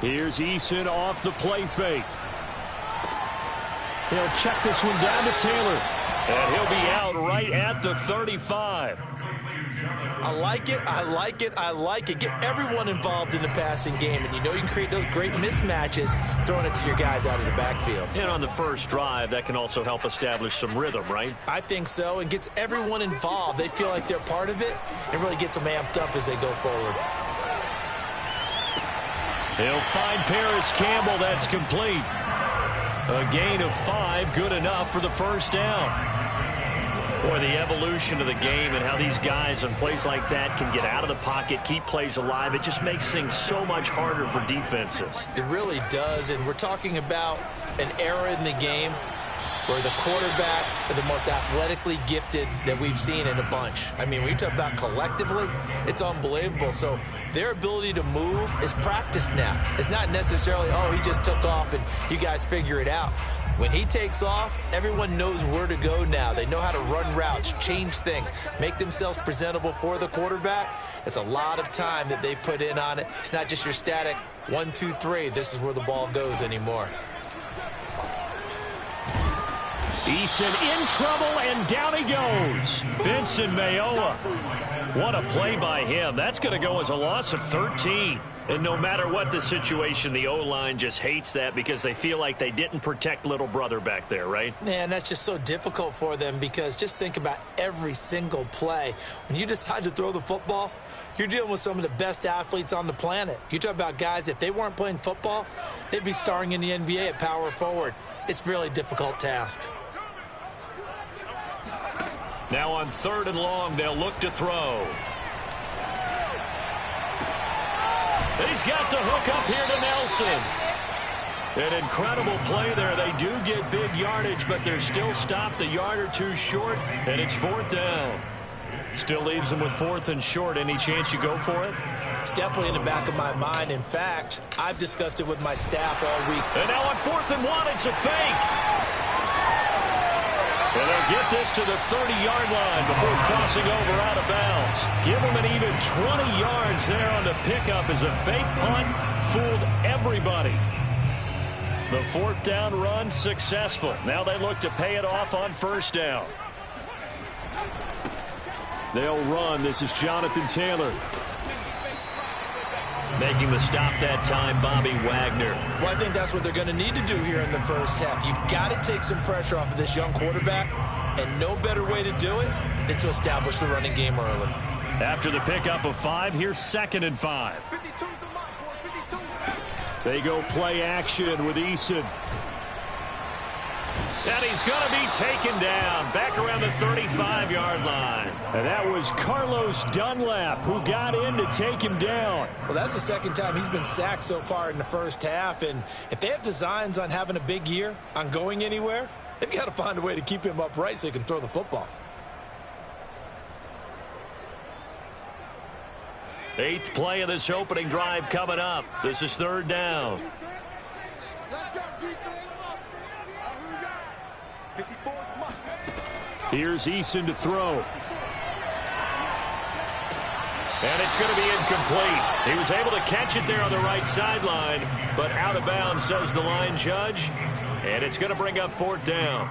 Here's Eason off the play fake. He'll check this one down to Taylor. And he'll be out right at the 35. I like it, I like it, I like it. Get everyone involved in the passing game, and you know you can create those great mismatches throwing it to your guys out of the backfield. And on the first drive, that can also help establish some rhythm, right? I think so, and gets everyone involved. They feel like they're part of it, and really gets them amped up as they go forward. He'll find Paris Campbell. That's complete. A gain of 5, good enough for the first down. Boy, the evolution of the game and how these guys in plays like that can get out of the pocket, keep plays alive, it just makes things so much harder for defenses. It really does, and we're talking about an era in the game where the quarterbacks are the most athletically gifted that we've seen in a bunch. I mean, when you talk about collectively, it's unbelievable. So their ability to move is practiced now. It's not necessarily, oh, he just took off and you guys figure it out. When he takes off, everyone knows where to go now. They know how to run routes, change things, make themselves presentable for the quarterback. It's a lot of time that they put in on it. It's not just your static 1, 2, 3. This is where the ball goes anymore. Eason in trouble, and down he goes. Vincent Mayowa. What a play by him. That's going to go as a loss of 13. And no matter what the situation, the O-line just hates that because they feel like they didn't protect little brother back there, right? Man, that's just so difficult for them because just think about every single play. When you decide to throw the football, you're dealing with some of the best athletes on the planet. You talk about guys, if they weren't playing football, they'd be starring in the NBA at power forward. It's a really difficult task. Now on 3rd and long, they'll look to throw. He's got the hook up here to Nelson. An incredible play there. They do get big yardage, but they're still stopped a yard or two short, and it's 4th down. Still leaves them with 4th and short. Any chance you go for it? It's definitely in the back of my mind. In fact, I've discussed it with my staff all week. And now on 4th and 1, it's a fake. And they'll get this to the 30-yard line before crossing over out of bounds. Give them an even 20 yards there on the pickup as a fake punt fooled everybody. The 4th down run successful. Now they look to pay it off on 1st down. They'll run. This is Jonathan Taylor. Making the stop that time, Bobby Wagner. Well, I think that's what they're going to need to do here in the first half. You've got to take some pressure off of this young quarterback, and no better way to do it than to establish the running game early. After the pickup of 5, here's 2nd and 5. They go play action with Eason. And he's going to be taken down back around the 35-yard line. And that was Carlos Dunlap who got in to take him down. Well, that's the second time he's been sacked so far in the first half. And if they have designs on having a big year, on going anywhere, they've got to find a way to keep him upright so he can throw the football. 8th play of this opening drive coming up. This is 3rd down. Here's Eason to throw. And it's going to be incomplete. He was able to catch it there on the right sideline, but out of bounds, says the line judge. And it's going to bring up 4th down.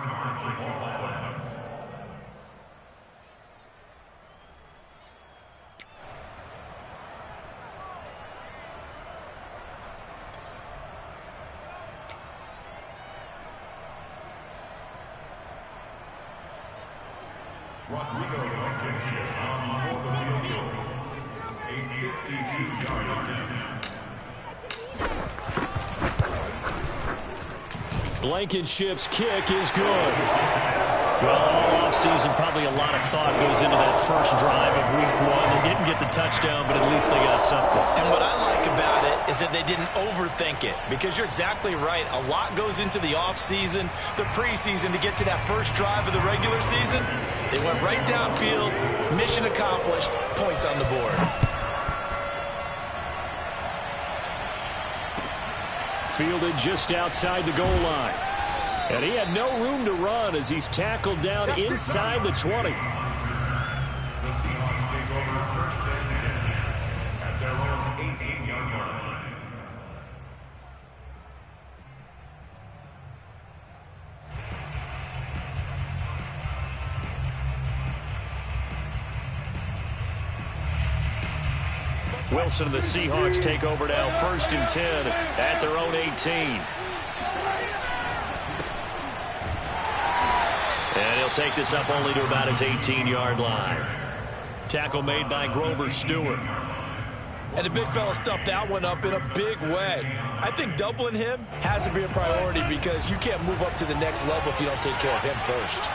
Blankenship's kick is good. Well, all offseason, probably a lot of thought goes into that first drive of week 1. They didn't get the touchdown, but at least they got something. And what I like about it is that they didn't overthink it, because you're exactly right. A lot goes into the offseason, the preseason, to get to that first drive of the regular season. They went right downfield, mission accomplished, points on the board. Fielded just outside the goal line. And he had no room to run as he's tackled down inside the 20. The Seahawks take over 1st and 10 at their own 18-yard line. Wilson and the Seahawks take over now, 1st and 10 at their own 18. And he'll take this up only to about his 18-yard line. Tackle made by Grover Stewart. And the big fella stuffed that one up in a big way. I think doubling him has to be a priority because you can't move up to the next level if you don't take care of him first.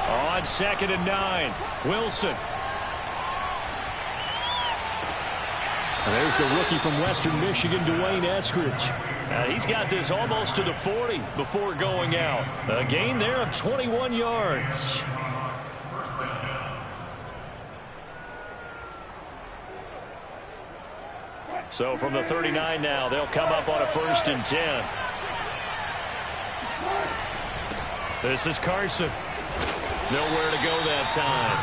On 2nd and 9, Wilson. And there's the rookie from Western Michigan, Dwayne Eskridge. He's got this almost to the 40 before going out. A gain there of 21 yards. So from the 39 now, they'll come up on a 1st and 10. This is Carson. Nowhere to go that time.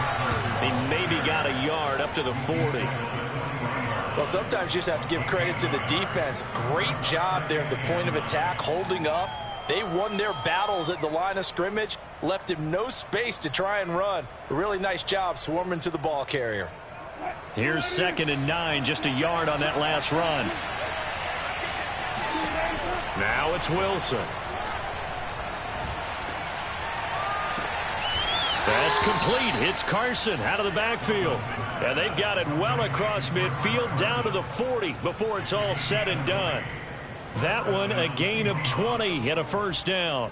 He maybe got a yard up to the 40. Well, sometimes you just have to give credit to the defense. Great job there at the point of attack, holding up. They won their battles at the line of scrimmage, left him no space to try and run. A really nice job swarming to the ball carrier. Here's 2nd and 9, just a yard on that last run. Now it's Wilson. That's complete. It's Carson out of the backfield. And they've got it well across midfield down to the 40 before it's all said and done. That one a gain of 20 and a 1st down.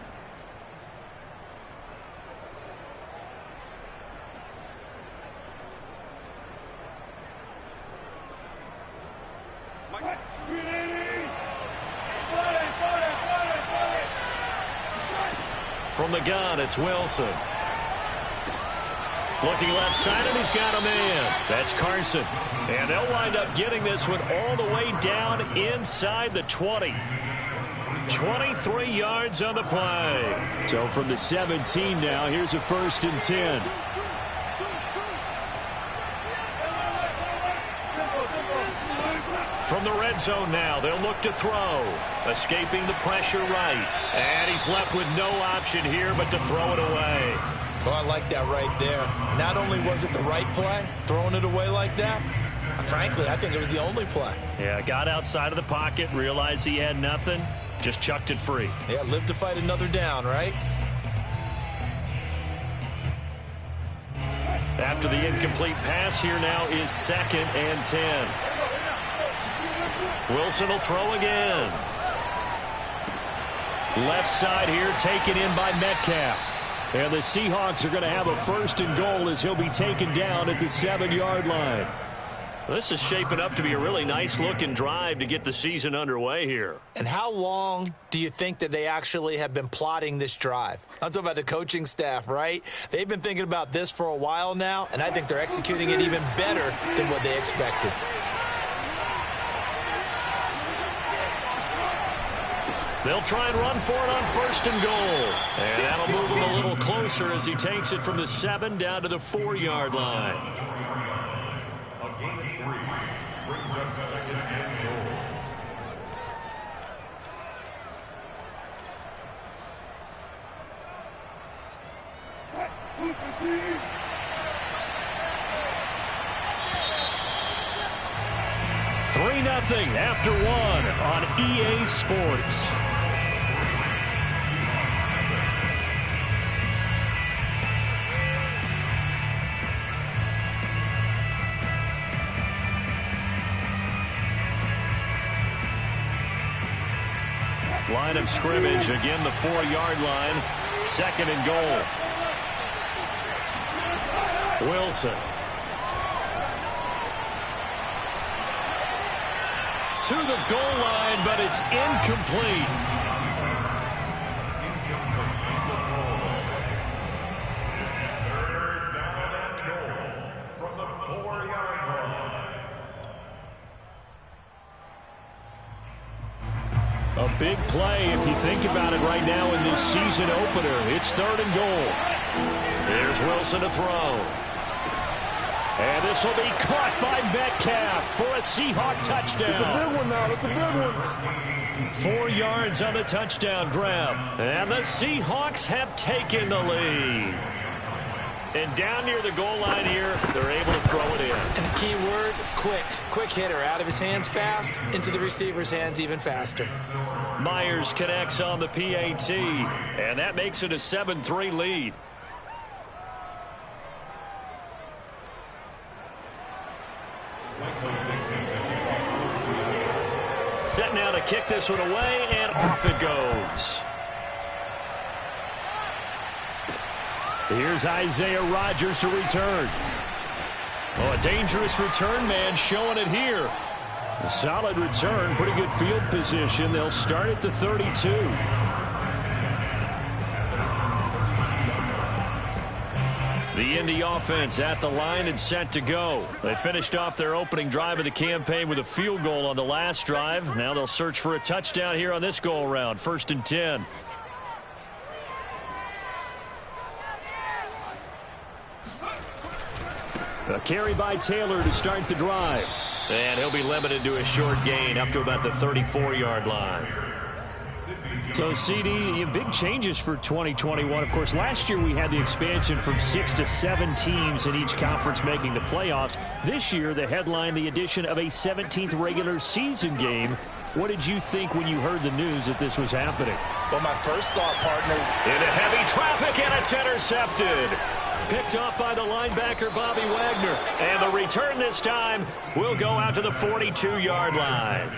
From the gun, it's Wilson. Looking left side, and he's got a man. That's Carson. And they'll wind up getting this one all the way down inside the 20. 23 yards on the play. So from the 17 now, here's a 1st and 10. From the red zone now, they'll look to throw. Escaping the pressure right. And he's left with no option here but to throw it away. Oh, I like that right there. Not only was it the right play, throwing it away like that, frankly, I think it was the only play. Yeah, got outside of the pocket, realized he had nothing, just chucked it free. Yeah, live to fight another down, right? After the incomplete pass, here now is 2nd and 10. Wilson will throw again. Left side here, taken in by Metcalf. And the Seahawks are going to have a 1st and goal as he'll be taken down at the 7-yard line. This is shaping up to be a really nice-looking drive to get the season underway here. And how long do you think that they actually have been plotting this drive? I'm talking about the coaching staff, right? They've been thinking about this for a while now, and I think they're executing it even better than what they expected. They'll try and run for it on 1st and goal. And that'll move him a little closer as he takes it from the 7 down to the 4-yard line. A gain of 3 brings up 2nd and goal. Three 3-0 after 1 on EA Sports. Line of scrimmage, again the 4-yard line. 2nd and goal. Wilson. To the goal line, but it's incomplete. A big play if you think about it right now in this season opener. It's 3rd and goal. Here's Wilson to throw. And this will be caught by Metcalf for a Seahawk touchdown. It's a big one now. It's a big one. 4 yards on the touchdown grab. And the Seahawks have taken the lead. And down near the goal line here, they're able to throw it in. And the key word, quick. Quick hitter. Out of his hands fast, into the receiver's hands even faster. Myers connects on the PAT, and that makes it a 7-3 lead. Set now to kick this one away, and off it goes. Here's Isaiah Rodgers to return. Oh, a dangerous return man showing it here. A solid return, pretty good field position. They'll start at the 32. The Indy offense at the line and set to go. They finished off their opening drive of the campaign with a field goal on the last drive. Now they'll search for a touchdown here on this go-around. 1st and 10. A carry by Taylor to start the drive. And he'll be limited to a short gain up to about the 34-yard line. So, CD, big changes for 2021. Of course, last year we had the expansion from 6 to 7 teams in each conference making the playoffs. This year, the headline, the addition of a 17th regular season game. What did you think when you heard the news that this was happening? Well, my first thought, partner. Into heavy traffic, and it's intercepted. Picked off by the linebacker, Bobby Wagner. And the return this time will go out to the 42-yard line.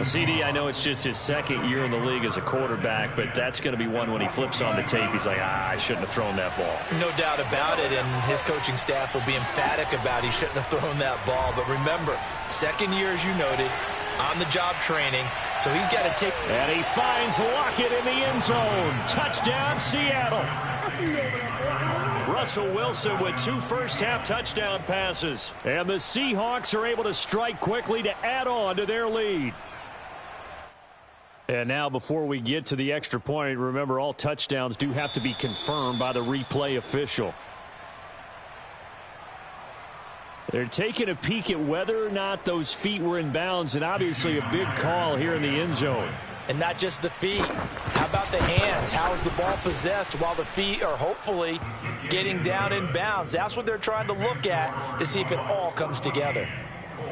CD, I know it's just his second year in the league as a quarterback, but that's going to be one when he flips on the tape. He's like, I shouldn't have thrown that ball. No doubt about it, and his coaching staff will be emphatic about he shouldn't have thrown that ball. But remember, second year, as you noted, on-the-job training, so he's got to take. And he finds Lockett in the end zone. Touchdown, Seattle. Russell Wilson with 2 first-half touchdown passes. And the Seahawks are able to strike quickly to add on to their lead. And now before we get to the extra point, remember all touchdowns do have to be confirmed by the replay official. They're taking a peek at whether or not those feet were in bounds, and obviously a big call here in the end zone. And not just the feet. How about the hands? How is the ball possessed while the feet are hopefully getting down in bounds? That's what they're trying to look at to see if it all comes together.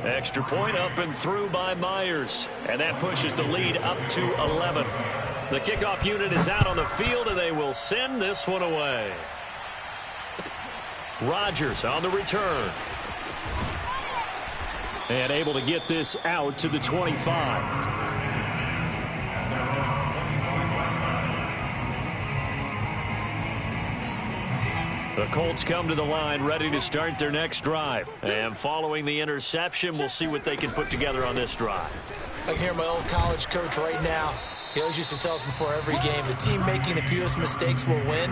Extra point up and through by Myers. And that pushes the lead up to 11. The kickoff unit is out on the field, and they will send this one away. Rodgers on the return. And able to get this out to the 25. The Colts come to the line ready to start their next drive. And following the interception, we'll see what they can put together on this drive. I can hear my old college coach right now. He always used to tell us before every game, the team making the fewest mistakes will win.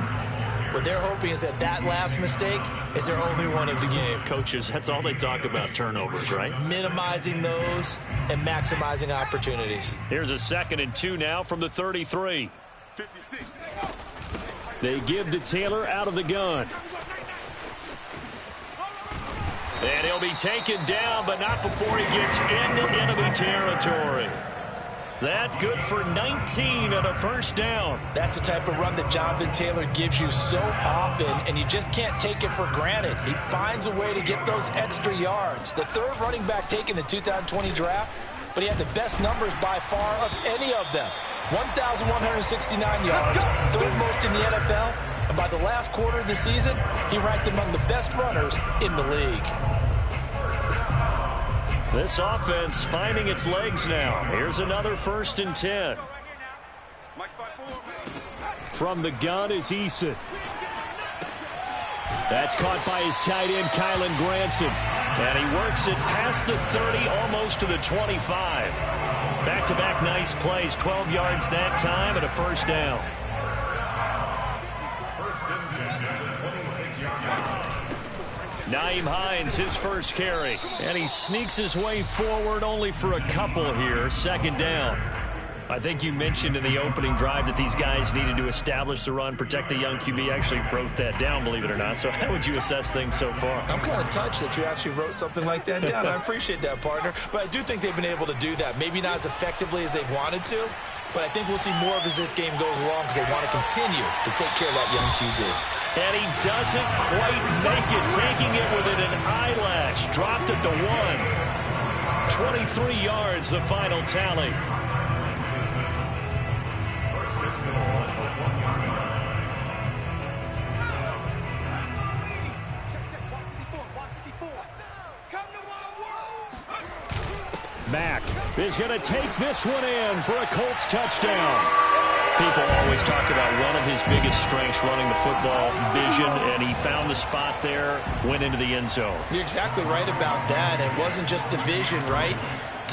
What they're hoping is that that last mistake is their only one of the game. Coaches, that's all they talk about, turnovers, right? Minimizing those and maximizing opportunities. Here's a 2nd and 2 now from the 33. 56. They give to Taylor out of the gun. And he'll be taken down, but not before he gets into enemy territory. That good for 19 and a first down. That's the type of run that Jonathan Taylor gives you so often, and you just can't take it for granted. He finds a way to get those extra yards. The 3rd running back taken in the 2020 draft, but he had the best numbers by far of any of them. 1,169 yards, 3rd most in the NFL, and by the last quarter of the season, he ranked among the best runners in the league. This offense finding its legs now. Here's another 1st and 10. From the gun is Eason. That's caught by his tight end, Kylan Granson. And he works it past the 30, almost to the 25. Back-to-back nice plays, 12 yards that time, and a first down. 1st and 10, 26-yard line. Nyheim Hines, his first carry. And he sneaks his way forward only for a couple here. 2nd down. I think you mentioned in the opening drive that these guys needed to establish the run, protect the young QB. Actually wrote that down, believe it or not. So how would you assess things so far? I'm kind of touched that you actually wrote something like that down. I appreciate that, partner. But I do think they've been able to do that. Maybe not as effectively as they've wanted to, but I think we'll see more of as this game goes along because they want to continue to take care of that young QB. And he doesn't quite make it, taking it within an eyelash. Dropped at the 1. 23 yards, the final tally. Mack is going to take this one in for a Colts touchdown. People always talk about one of his biggest strengths, running the football, vision, and he found the spot there, went into the end zone. You're exactly right about that. It wasn't just the vision, right?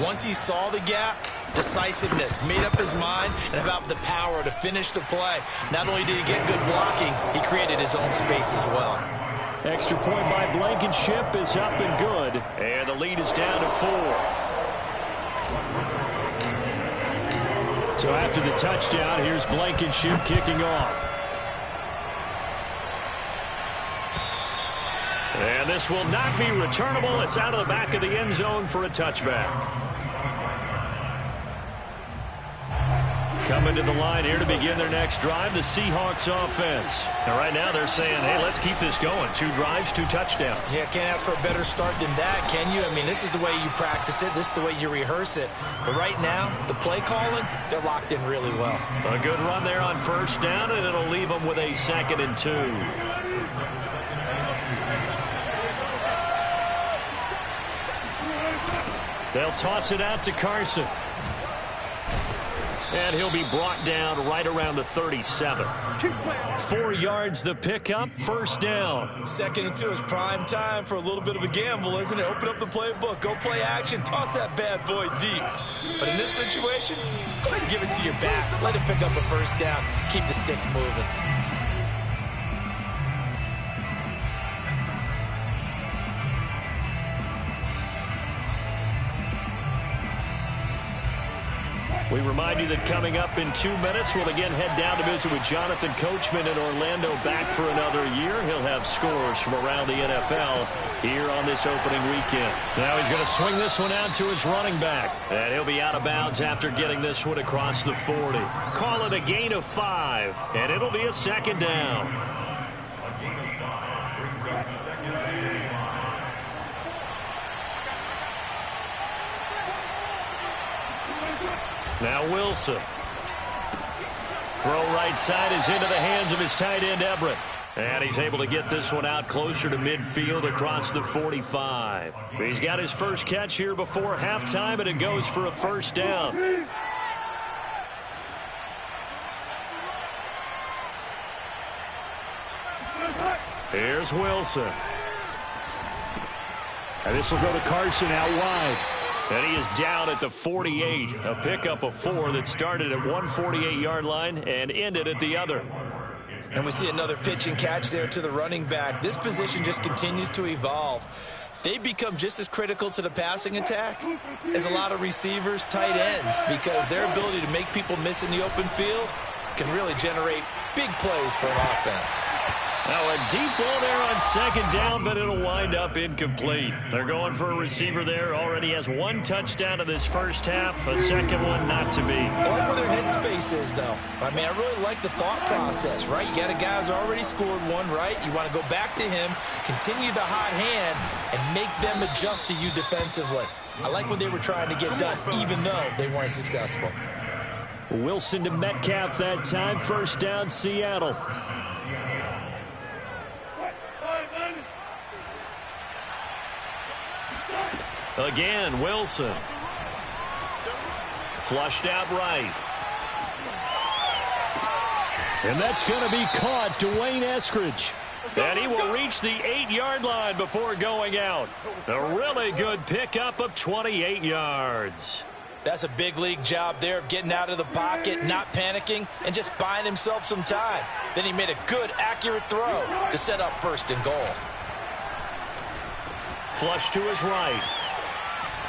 Once he saw the gap, decisiveness, made up his mind, and about the power to finish the play. Not only did he get good blocking, he created his own space as well. Extra point by Blankenship is up and good, and the lead is down to 4. So after the touchdown, here's Blankenship kicking off. And this will not be returnable. It's out of the back of the end zone for a touchback. Coming to the line here to begin their next drive, the Seahawks offense. And right now they're saying, hey, let's keep this going. 2 drives, 2 touchdowns. Yeah, can't ask for a better start than that, can you? I mean, this is the way you practice it. This is the way you rehearse it. But right now, the play calling, they're locked in really well. A good run there on first down, and it'll leave them with a 2nd and 2. They'll toss it out to Carson. And he'll be brought down right around the 37. 4 yards the pickup, first down. 2nd and 2 is prime time for a little bit of a gamble, isn't it? Open up the playbook, go play action, toss that bad boy deep. But in this situation, go ahead and give it to your back. Let him pick up a first down. Keep the sticks moving. We remind you that coming up in 2 minutes, we'll again head down to visit with Jonathan Coachman in Orlando, back for another year. He'll have scores from around the NFL here on this opening weekend. Now he's going to swing this one out to his running back. And he'll be out of bounds after getting this one across the 40. Call it a gain of 5, and it'll be a 2nd down. A gain of 5 brings up 2nd and 5. Now Wilson. Throw right side is into the hands of his tight end, Everett. And he's able to get this one out closer to midfield across the 45. He's got his first catch here before halftime, and it goes for a first down. Here's Wilson. And this will go to Carson out wide. And he is down at the 48. A pickup of 4 that started at 148-yard line and ended at the other. And we see another pitch and catch there to the running back. This position just continues to evolve. They become just as critical to the passing attack as a lot of receivers, tight ends, because their ability to make people miss in the open field can really generate big plays for an offense. Now a deep ball there on 2nd down, but it'll wind up incomplete. They're going for a receiver there. Already has 1 touchdown in this first half. A second one not to be. I like where their headspace is, though. I mean, I really like the thought process, right? You got a guy who's already scored 1, right? You want to go back to him, continue the hot hand, and make them adjust to you defensively. I like what they were trying to get done, even though they weren't successful. Wilson to Metcalf that time. First down, Seattle. Again, Wilson. Flushed out right. And that's going to be caught. Dwayne Eskridge. And he will reach the 8-yard line before going out. A really good pickup of 28 yards. That's a big league job there of getting out of the pocket, not panicking, and just buying himself some time. Then he made a good, accurate throw to set up 1st and goal. Flush to his right.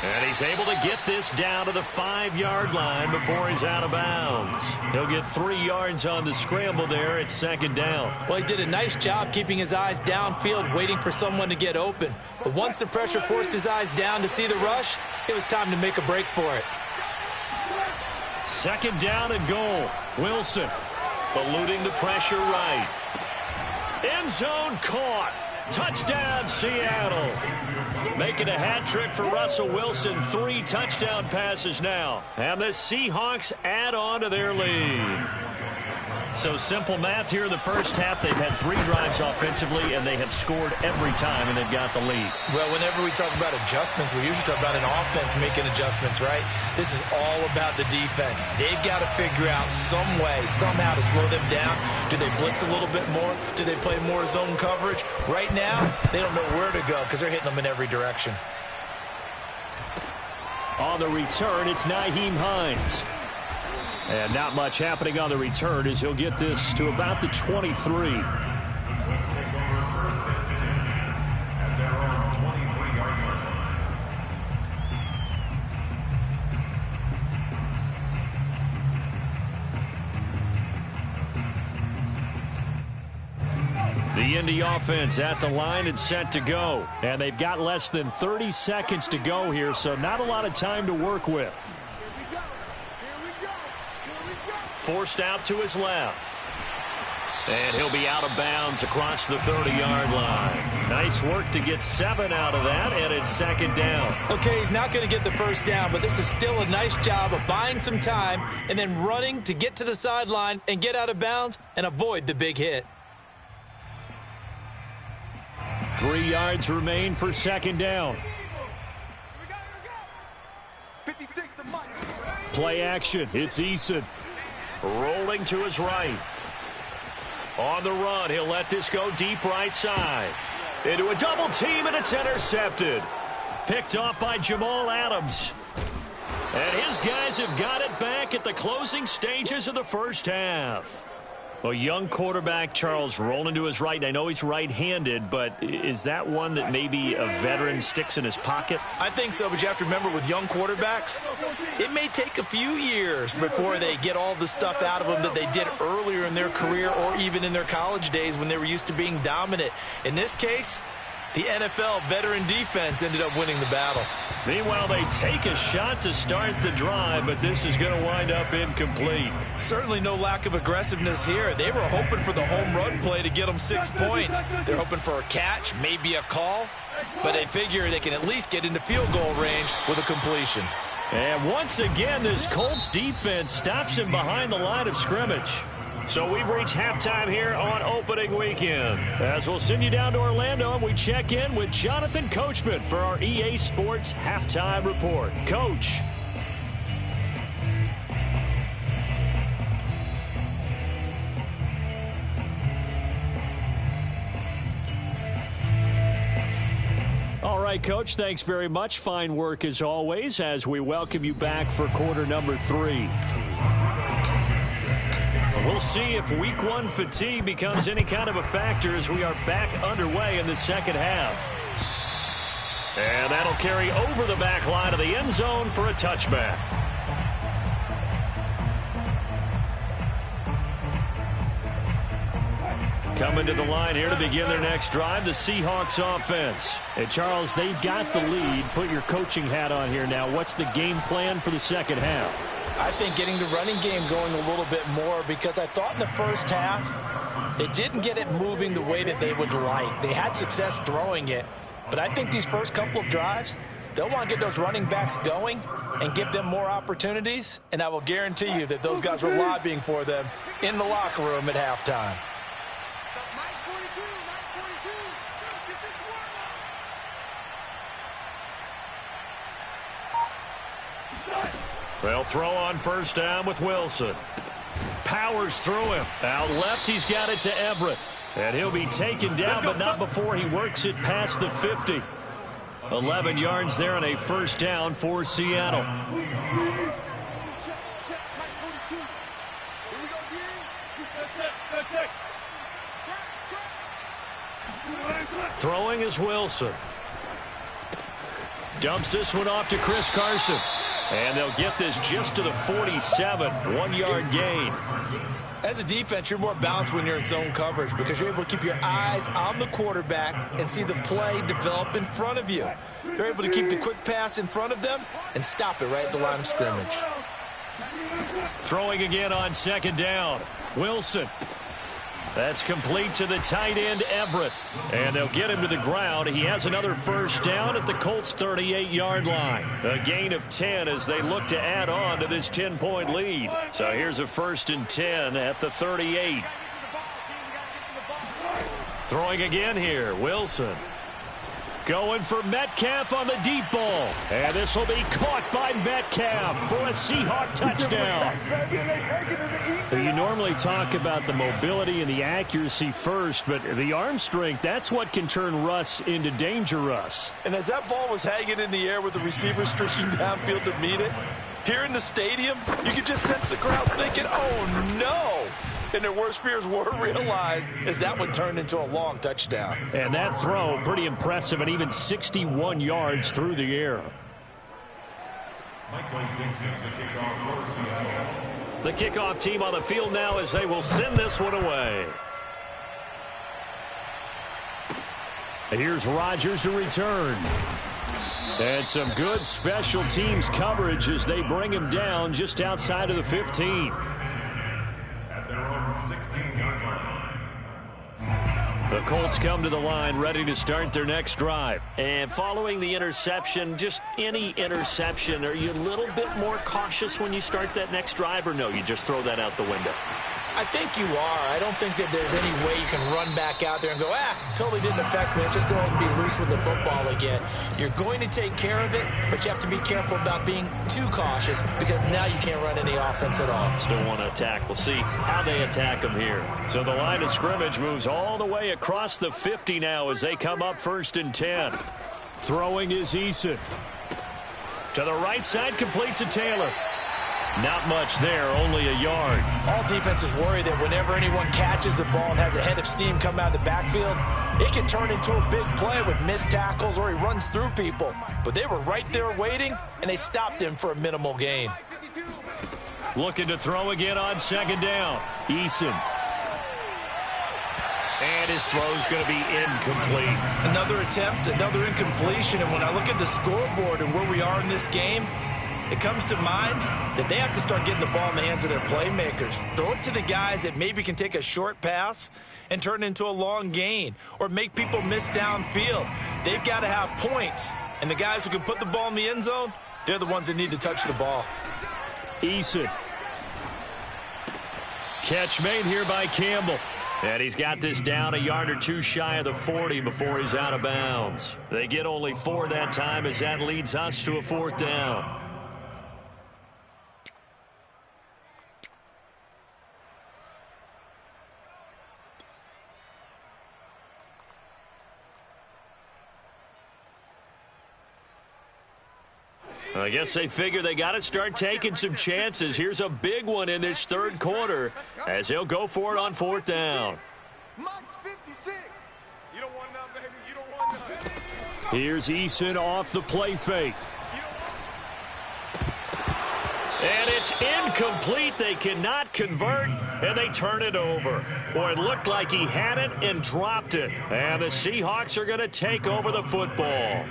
And he's able to get this down to the 5-yard line before he's out of bounds. He'll get 3 yards on the scramble there at 2nd down. Well, he did a nice job keeping his eyes downfield, waiting for someone to get open. But once the pressure forced his eyes down to see the rush, it was time to make a break for it. 2nd down and goal. Wilson eluding the pressure right. End zone caught. Touchdown, Seattle. Making a hat trick for Russell Wilson. 3 touchdown passes now. And the Seahawks add on to their lead. So simple math here in the first half. They've had 3 drives offensively, and they have scored every time, and they've got the lead. Well, whenever we talk about adjustments, we usually talk about an offense making adjustments, right? This is all about the defense. They've got to figure out some way, somehow to slow them down. Do they blitz a little bit more? Do they play more zone coverage? Right now, they don't know where to go because they're hitting them in every direction. On the return, it's Nyheim Hines. And not much happening on the return as he'll get this to about the 23. Let's take over first and 10 at their own 23-yard line. The Indy offense at the line and set to go. And they've got less than 30 seconds to go here, so not a lot of time to work with. Forced out to his left. And he'll be out of bounds across the 30-yard line. Nice work to get 7 out of that, and it's second down. Okay, he's not going to get the first down, but this is still a nice job of buying some time and then running to get to the sideline and get out of bounds and avoid the big hit. 3 yards remain for second down. Play action. It's Eason. Rolling to his right. On the run, he'll let this go deep right side. Into a double team, and it's intercepted. Picked off by Jamal Adams. And his guys have got it back at the closing stages of the first half. A young quarterback, Charles, rolling to his right. I know he's right-handed, but is that one that maybe a veteran sticks in his pocket? I think so, but you have to remember with young quarterbacks, it may take a few years before they get all the stuff out of them that they did earlier in their career or even in their college days when they were used to being dominant. In this case, the NFL veteran defense ended up winning the battle. Meanwhile, they take a shot to start the drive, but this is going to wind up incomplete. Certainly no lack of aggressiveness here. They were hoping for the home run play to get them 6 points. They're hoping for a catch, maybe a call, but they figure they can at least get into field goal range with a completion. And once again, this Colts defense stops him behind the line of scrimmage. So we've reached halftime here on opening weekend. As we'll send you down to Orlando, and we check in with Jonathan Coachman for our EA Sports Halftime Report. Coach. All right, Coach, thanks very much. Fine work as always as we welcome you back for quarter number 3. We'll see if week 1 fatigue becomes any kind of a factor as we are back underway in the second half. And that'll carry over the back line of the end zone for a touchback. Coming to the line here to begin their next drive, the Seahawks offense. And Charles, they've got the lead. Put your coaching hat on here now. What's the game plan for the second half? I think getting the running game going a little bit more because I thought in the first half they didn't get it moving the way that they would like. They had success throwing it, but I think these first couple of drives, they'll want to get those running backs going and give them more opportunities, and I will guarantee you that those guys were lobbying for them in the locker room at halftime. They'll throw on first down with Wilson. Powers through him. Out left, he's got it to Everett. And he'll be taken down, but not before he works it past the 50. 11 yards there on a first down for Seattle. Throwing is Wilson. Dumps this one off to Chris Carson. And they'll get this just to the 47, 1-yard gain. As a defense, you're more balanced when you're in zone coverage because you're able to keep your eyes on the quarterback and see the play develop in front of you. They're able to keep the quick pass in front of them and stop it right at the line of scrimmage. Throwing again on second down. Wilson. That's complete to the tight end, Everett. And they'll get him to the ground. He has another first down at the Colts' 38-yard line. A gain of 10 as they look to add on to this 10-point lead. So here's a 1st and 10 at the 38. Throwing again here, Wilson. Going for Metcalf on the deep ball. And this will be caught by Metcalf for a Seahawk touchdown. You normally talk about the mobility and the accuracy first, but the arm strength, that's what can turn Russ into danger Russ. And as that ball was hanging in the air with the receiver streaking downfield to meet it, here in the stadium, you could just sense the crowd thinking, oh, no. And their worst fears were realized as that one turned into a long touchdown. And that throw, pretty impressive, and even 61 yards through the air. The kickoff team on the field now as they will send this one away. Here's Rodgers to return. And some good special teams coverage as they bring him down just outside of the 15. The Colts come to the line ready to start their next drive. And following the interception, just any interception, are you a little bit more cautious when you start that next drive, or no, you just throw that out the window? I think you are. I don't think that there's any way you can run back out there and go, totally didn't affect me. Let's just go ahead and be loose with the football again. You're going to take care of it, but you have to be careful about being too cautious because now you can't run any offense at all. Still want to attack. We'll see how they attack them here. So the line of scrimmage moves all the way across the 50 now as they come up 1st and 10. Throwing is Eason. To the right side, complete to Taylor. Not much there, only a yard. All defenses worry that whenever anyone catches the ball and has a head of steam come out of the backfield, it can turn into a big play with missed tackles or he runs through people. But they were right there waiting, and they stopped him for a minimal gain. Looking to throw again on 2nd down. Eason. And his throw's going to be incomplete. Another attempt, another incompletion. And when I look at the scoreboard and where we are in this game, it comes to mind that they have to start getting the ball in the hands of their playmakers. Throw it to the guys that maybe can take a short pass and turn it into a long gain or make people miss downfield. They've got to have points. And the guys who can put the ball in the end zone, they're the ones that need to touch the ball. Eason. Catch made here by Campbell. And he's got this down a yard or two shy of the 40 before he's out of bounds. They get only 4 that time as that leads us to a 4th down. I guess they figure they got to start taking some chances. Here's a big one in this 3rd quarter as he'll go for it on 4th down. Here's Eason off the play fake. And it's incomplete. They cannot convert, and they turn it over. Boy, it looked like he had it and dropped it. And the Seahawks are going to take over the football.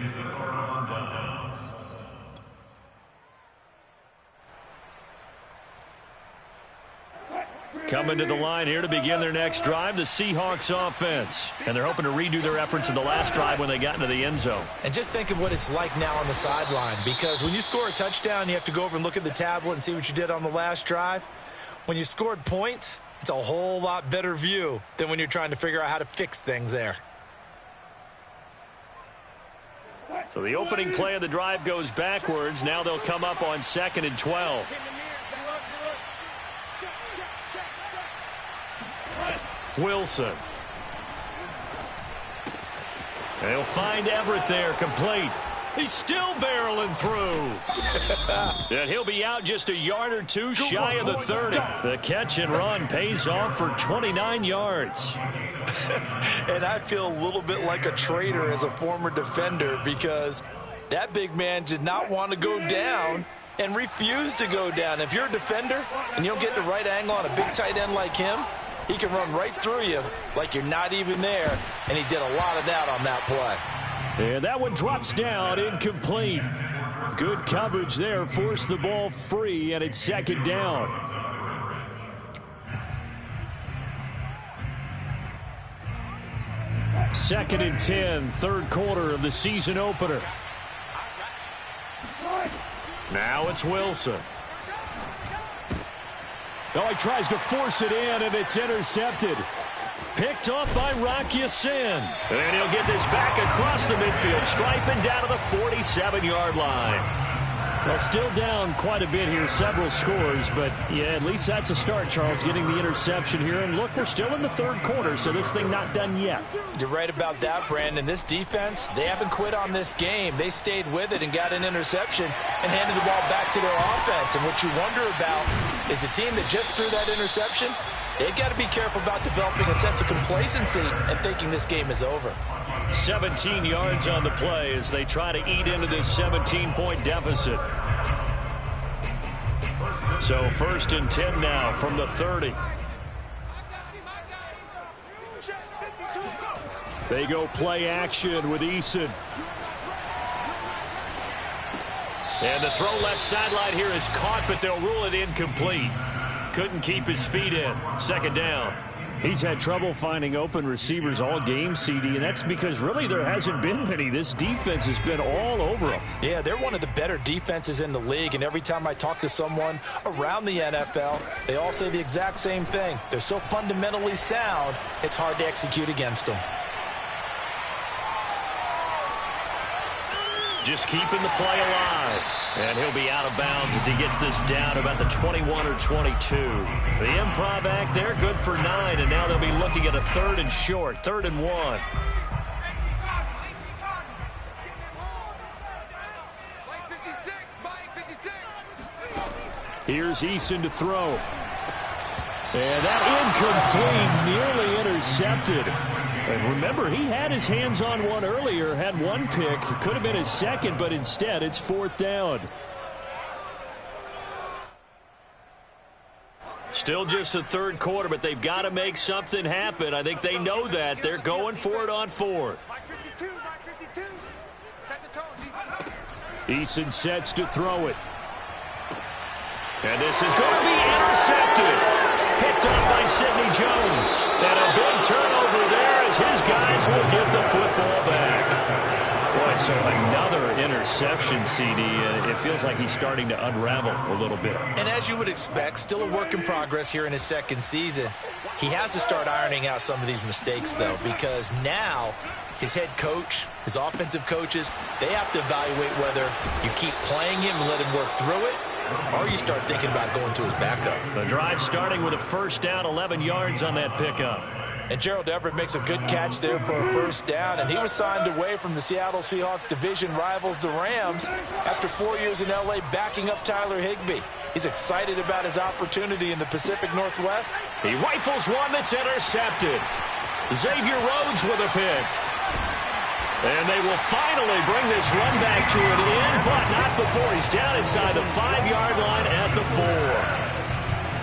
Coming to the line here to begin their next drive, the Seahawks offense. And they're hoping to redo their efforts in the last drive when they got into the end zone. And just think of what it's like now on the sideline, because when you score a touchdown, you have to go over and look at the tablet and see what you did on the last drive. When you scored points, it's a whole lot better view than when you're trying to figure out how to fix things there. So the opening play of the drive goes backwards. Now they'll come up on 2nd and 12. Wilson. They'll find Everett there, complete. He's still barreling through. And he'll be out just a yard or two shy of the 30. The catch and run pays off for 29 yards. And I feel a little bit like a traitor as a former defender because that big man did not want to go down and refused to go down. If you're a defender and you don't get the right angle on a big tight end like him, he can run right through you like you're not even there, and he did a lot of that on that play. And that one drops down, incomplete. Good coverage there, forced the ball free, and it's 2nd down. 2nd and 10, third quarter of the season opener. Now it's Wilson. Oh, he tries to force it in, and it's intercepted. Picked off by wk1. And he'll get this back across the midfield, striping down to the 47-yard line. Well, still down quite a bit here, several scores, but yeah, at least that's a start, Charles, getting the interception here. And look, we're still in the third quarter, so this thing not done yet. You're right about that, Brandon. This defense, they haven't quit on this game. They stayed with it and got an interception and handed the ball back to their offense. And what you wonder about is the team that just threw that interception, they've got to be careful about developing a sense of complacency and thinking this game is over. 17 yards on the play as they try to eat into this 17-point deficit. So 1st and 10 now from the 30. They go play action with Eason. And the throw left sideline here is caught, but they'll rule it incomplete. Couldn't keep his feet in. 2nd down. He's had trouble finding open receivers all game, CD, and that's because really there hasn't been many. This defense has been all over him. Yeah, they're one of the better defenses in the league, and every time I talk to someone around the NFL, they all say the exact same thing. They're so fundamentally sound, it's hard to execute against them. Just keeping the play alive. And he'll be out of bounds as he gets this down about the 21 or 22. The improv act there, good for 9, and now they'll be looking at a 3rd and short, 3rd and 1. Here's Eason to throw. And that incomplete, nearly intercepted. And remember, he had his hands on one earlier, had one pick. It could have been his 2nd, but instead it's 4th down. Still just the 3rd quarter, but they've got to make something happen. I think they know that. They're going for it on 4th. Eason sets to throw it. And this is going to be intercepted. Picked up by Sidney Jones. And a big turnover there as his guys will get the football back. Boy, so another interception, CD. It feels like he's starting to unravel a little bit. And as you would expect, still a work in progress here in his 2nd season. He has to start ironing out some of these mistakes, though, because now his head coach, his offensive coaches, they have to evaluate whether you keep playing him and let him work through it, or you start thinking about going to his backup. The drive starting with a 1st down, 11 yards on that pickup. And Gerald Everett makes a good catch there for a 1st down, and he was signed away from the Seattle Seahawks division rivals, the Rams, after 4 years in L.A. backing up Tyler Higbee. He's excited about his opportunity in the Pacific Northwest. He rifles one that's intercepted. Xavier Rhodes with a pick. And they will finally bring this run back to an end, but not before he's down inside the 5-yard line at the 4.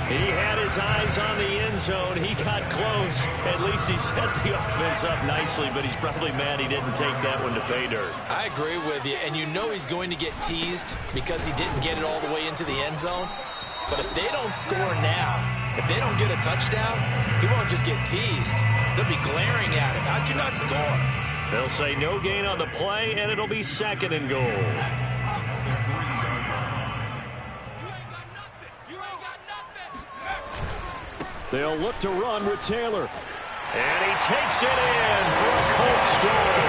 He had his eyes on the end zone. He got close. At least he set the offense up nicely, but he's probably mad he didn't take that one to pay dirt. I agree with you, and you know he's going to get teased because he didn't get it all the way into the end zone. But if they don't score now, if they don't get a touchdown, he won't just get teased. They'll be glaring at him. How'd you not score? They'll say no gain on the play, and it'll be 2nd and goal. They'll look to run with Taylor. And he takes it in for a Colts score.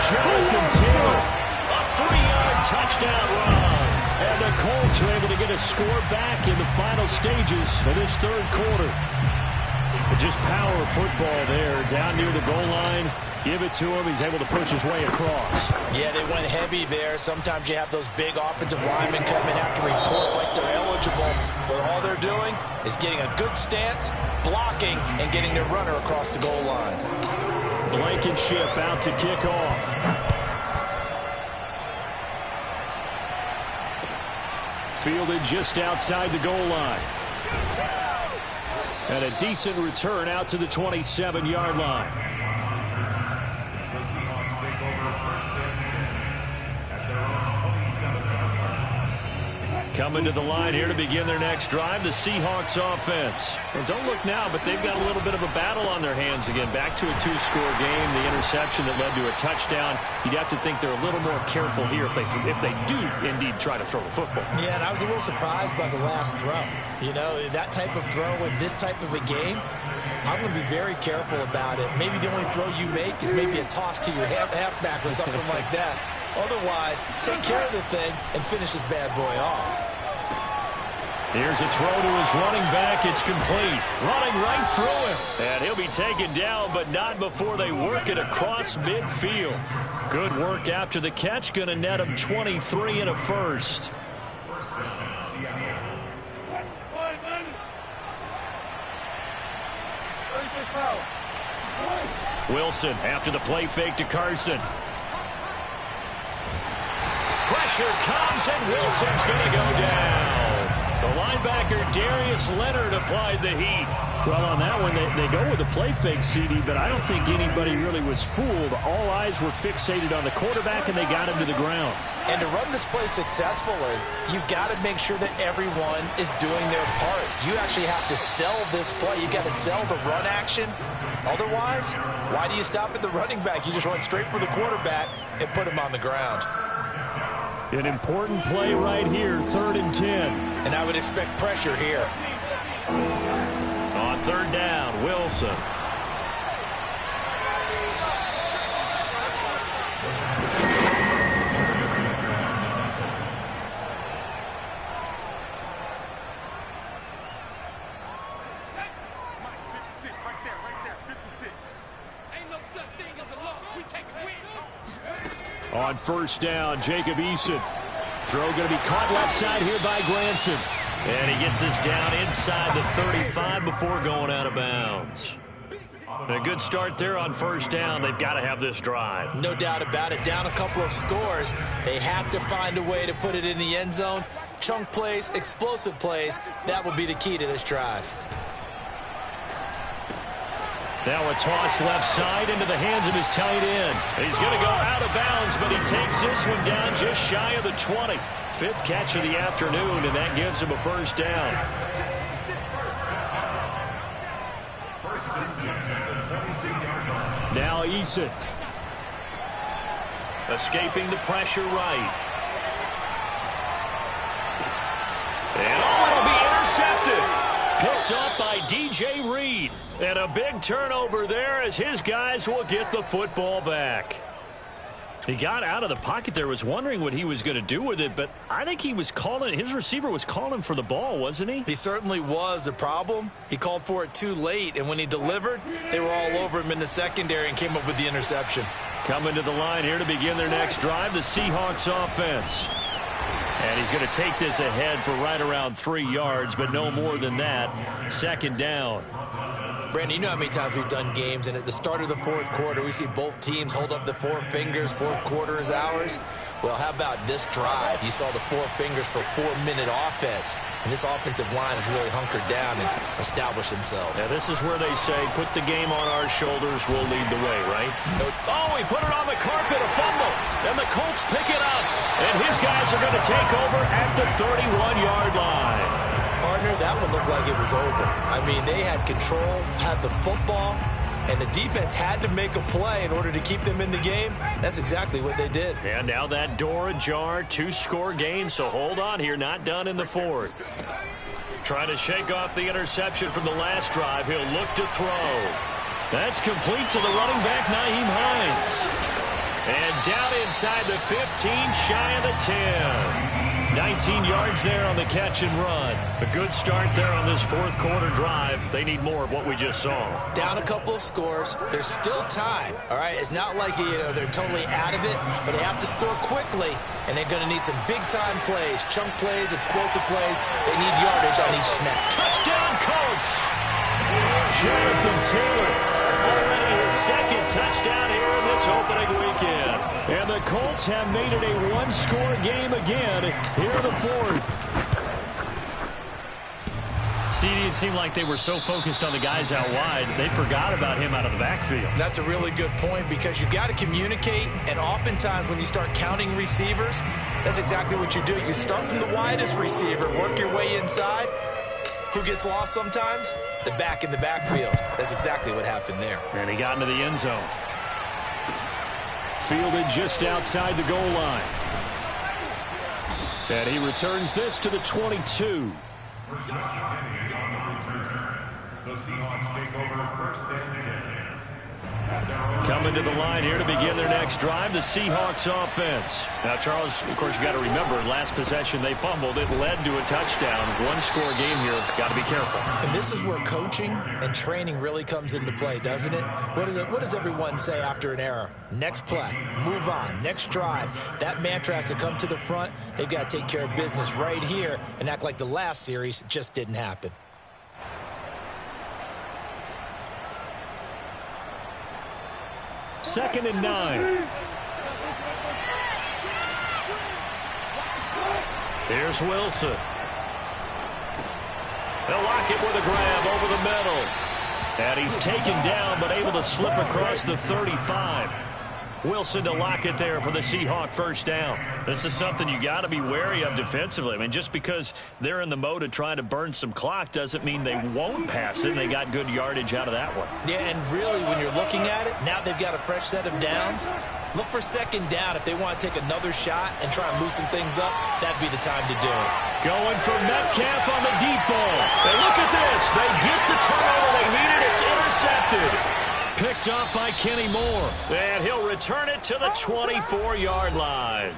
Jonathan Taylor, a 3-yard touchdown run. And the Colts are able to get a score back in the final stages of this 3rd quarter. Just power football there, down near the goal line. Give it to him. He's able to push his way across. Yeah, they went heavy there. Sometimes you have those big offensive linemen come in after report like they're eligible, but all they're doing is getting a good stance, blocking, and getting their runner across the goal line. Blankenship out to kick off. Fielded just outside the goal line. And a decent return out to the 27-yard line. The Seahawks take over 1st and 10 at their own 27-yard line. Coming to the line here to begin their next drive, the Seahawks offense. Well, don't look now, but they've got a little bit of a battle on their hands again. Back to a two-score game, the interception that led to a touchdown. You'd have to think they're a little more careful here if they do indeed try to throw the football. Yeah, and I was a little surprised by the last throw. You know, that type of throw in this type of a game, I'm going to be very careful about it. Maybe the only throw you make is maybe a toss to your halfback or something like that. Otherwise, take care of the thing and finish this bad boy off. Here's a throw to his running back. It's complete. Running right through him. And he'll be taken down, but not before they work it across midfield. Good work after the catch. Going to net him 23 and a first. Wilson after the play fake to Carson. Pressure comes, and Wilson's going to go down. The linebacker, Darius Leonard, applied the heat. Well, on that one, they go with the play fake, CD, but I don't think anybody really was fooled. All eyes were fixated on the quarterback, and they got him to the ground. And to run this play successfully, you've got to make sure that everyone is doing their part. You actually have to sell this play. You've got to sell the run action. Otherwise, why do you stop at the running back? You just run straight for the quarterback and put him on the ground. An important play right here, 3rd and 10. And I would expect pressure here. On 3rd down, Wilson. On 1st down, Jacob Eason. Throw going to be caught left side here by Granson. And he gets us down inside the 35 before going out of bounds. A good start there on 1st down. They've got to have this drive. No doubt about it. Down a couple of scores. They have to find a way to put it in the end zone. Chunk plays, explosive plays. That will be the key to this drive. Now a toss left side into the hands of his tight end. He's going to go out of bounds, but he takes this one down just shy of the 20. 5th catch of the afternoon, and that gives him a 1st down. Now Eason. Escaping the pressure right. And it'll be intercepted. Picked up by D.J. Reed. And a big turnover there as his guys will get the football back. He got out of the pocket there, was wondering what he was going to do with it, but I think he was calling, his receiver was calling for the ball, wasn't he? He certainly was. The problem, he called for it too late, and when he delivered, they were all over him in the secondary and came up with the interception. Coming to the line here to begin their next drive, the Seahawks offense. And he's going to take this ahead for right around 3 yards, but no more than that. 2nd down. Brandon, you know how many times we've done games, and at the start of the 4th quarter, we see both teams hold up the 4 fingers, 4th quarter is ours. Well, how about this drive? You saw the 4 fingers for 4-minute offense, and this offensive line has really hunkered down and established themselves. Yeah, this is where they say, put the game on our shoulders, we'll lead the way, right? Oh, he put it on the carpet, a fumble, and the Colts pick it up, and his guys are going to take over at the 31-yard line. Partner, that one looked like it was over. I mean, they had control, had the football, and the defense had to make a play in order to keep them in the game. That's exactly what they did. And now that door ajar, 2-score game, so hold on here, not done in the 4th. Trying to shake off the interception from the last drive. He'll look to throw. That's complete to the running back, Nyheim Hines. And down inside the 15, shy of the 10. 19 yards there on the catch and run. A good start there on this 4th quarter drive. They need more of what we just saw. Down a couple of scores. There's still time. All right, it's not like they're totally out of it, but they have to score quickly, and they're going to need some big-time plays, chunk plays, explosive plays. They need yardage on each snap. Touchdown, Colts! Jonathan Taylor, already his 2nd touchdown here in this opening weekend. And the Colts have made it a 1-score game again here in the 4th. CD, it seemed like they were so focused on the guys out wide, they forgot about him out of the backfield. That's a really good point because you've got to communicate, and oftentimes when you start counting receivers, that's exactly what you do. You start from the widest receiver, work your way inside. Who gets lost sometimes? The back in the backfield. That's exactly what happened there. And he got into the end zone. Fielded just outside the goal line. And he returns this to the 22. The Seahawks take over first and 10. Coming to the line here to begin their next drive, the Seahawks offense. Now, Charles, of course, you got to remember, last possession they fumbled. It led to a touchdown. One-score game here. Got to be careful. And this is where coaching and training really comes into play, doesn't it? What does everyone say after an error? Next play, move on, next drive. That mantra has to come to the front. They've got to take care of business right here and act like the last series just didn't happen. Second and 9. Here's Wilson. They'll lock it with a grab over the middle. And he's taken down, but able to slip across the 35. Wilson to lock it there for the Seahawk first down. This is something you got to be wary of defensively. I mean, just because they're in the mode of trying to burn some clock doesn't mean they won't pass it. And they got good yardage out of that one. Yeah, and really, when you're looking at it, now they've got a fresh set of downs. Look for second down. If they want to take another shot and try and loosen things up, that'd be the time to do it. Going for Metcalf on the deep ball. And look at this. They get the turnover they needed. It's intercepted. Picked off by Kenny Moore. And he'll return it to the 24-yard line.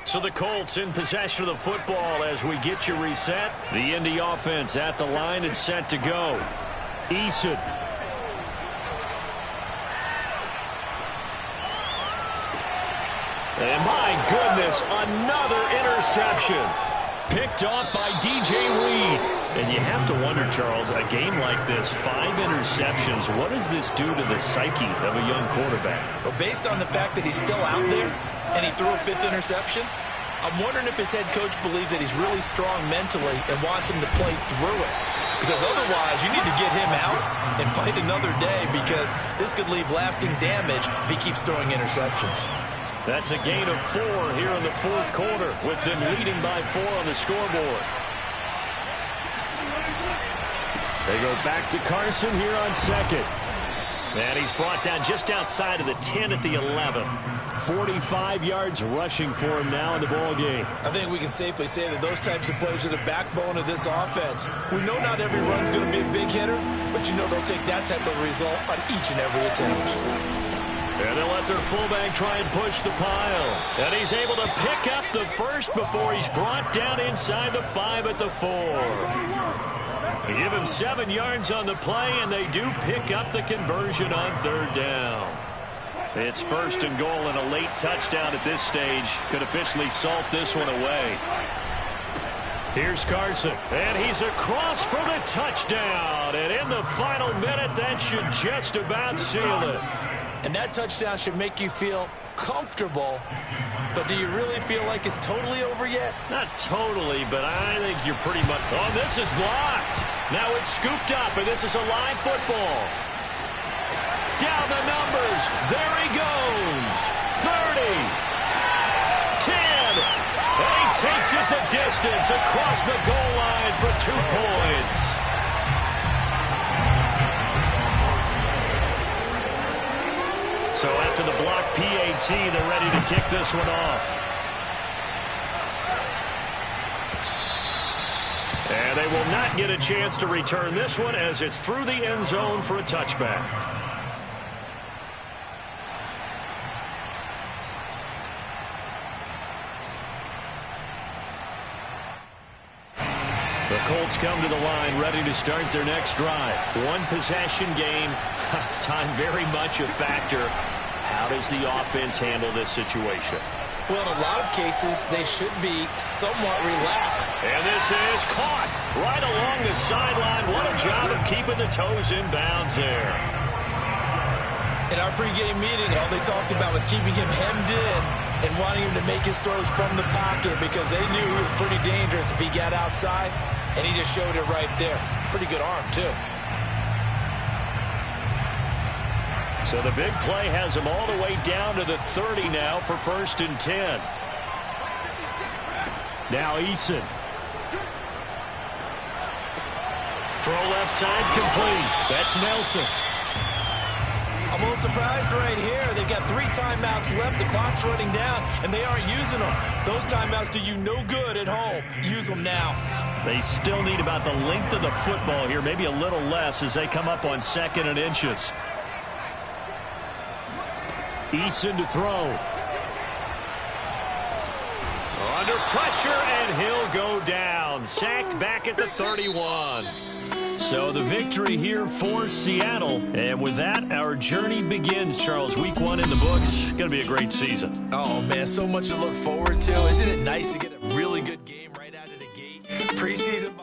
So the Colts in possession of the football as we get you reset. The Indy offense at the line and set to go. Eason. And my goodness, another interception. Picked off by DJ Reed. And you have to wonder, Charles, a game like this, 5 interceptions, what does this do to the psyche of a young quarterback? Well, based on the fact that he's still out there and he threw a 5th interception, I'm wondering if his head coach believes that he's really strong mentally and wants him to play through it. Because otherwise, you need to get him out and fight another day because this could leave lasting damage if he keeps throwing interceptions. That's a gain of 4 here in the fourth quarter with them leading by 4 on the scoreboard. They go back to Carson here on second. And he's brought down just outside of the 10 at the 11. 45 yards rushing for him now in the ball game. I think we can safely say that those types of plays are the backbone of this offense. We know not every run's going to be a big hitter, but you know they'll take that type of result on each and every attempt. And they'll let their fullback try and push the pile. And he's able to pick up the first before he's brought down inside the 5 at the 4. They give him 7 yards on the play, and they do pick up the conversion on third down. It's first and goal, and a late touchdown at this stage could officially salt this one away. Here's Carson, and he's across for the touchdown. And in the final minute, that should just about seal it. And that touchdown should make you feel comfortable, but do you really feel like it's totally over yet? Not totally, but I think you're pretty much... Oh, this is blocked. Now it's scooped up, and this is a live football. Down the numbers. There he goes. 30. 10. And he takes it the distance across the goal line for 2 points. So after the block PAT, they're ready to kick this one off. And they will not get a chance to return this one as it's through the end zone for a touchback. The Colts come to the line ready to start their next drive. 1 possession game. Time very much a factor. How does the offense handle this situation? Well, in a lot of cases, they should be somewhat relaxed. And this is caught right along the sideline. What a job of keeping the toes in bounds there. In our pregame meeting, all they talked about was keeping him hemmed in and wanting him to make his throws from the pocket because they knew he was pretty dangerous if he got outside, and he just showed it right there. Pretty good arm, too. So the big play has him all the way down to the 30 now for 1st and 10. Now Eason. Throw left side complete. That's Nelson. I'm a little surprised right here. They've got 3 timeouts left. The clock's running down, and they aren't using them. Those timeouts do you no good at home. Use them now. They still need about the length of the football here, maybe a little less as they come up on 2nd and inches. Eason to throw. Under pressure, and he'll go down. Sacked back at the 31. So the victory here for Seattle. And with that, our journey begins, Charles. Week 1 in the books. Going to be a great season. Oh, man, so much to look forward to. Isn't it nice to get a really good game right out of the gate? Preseason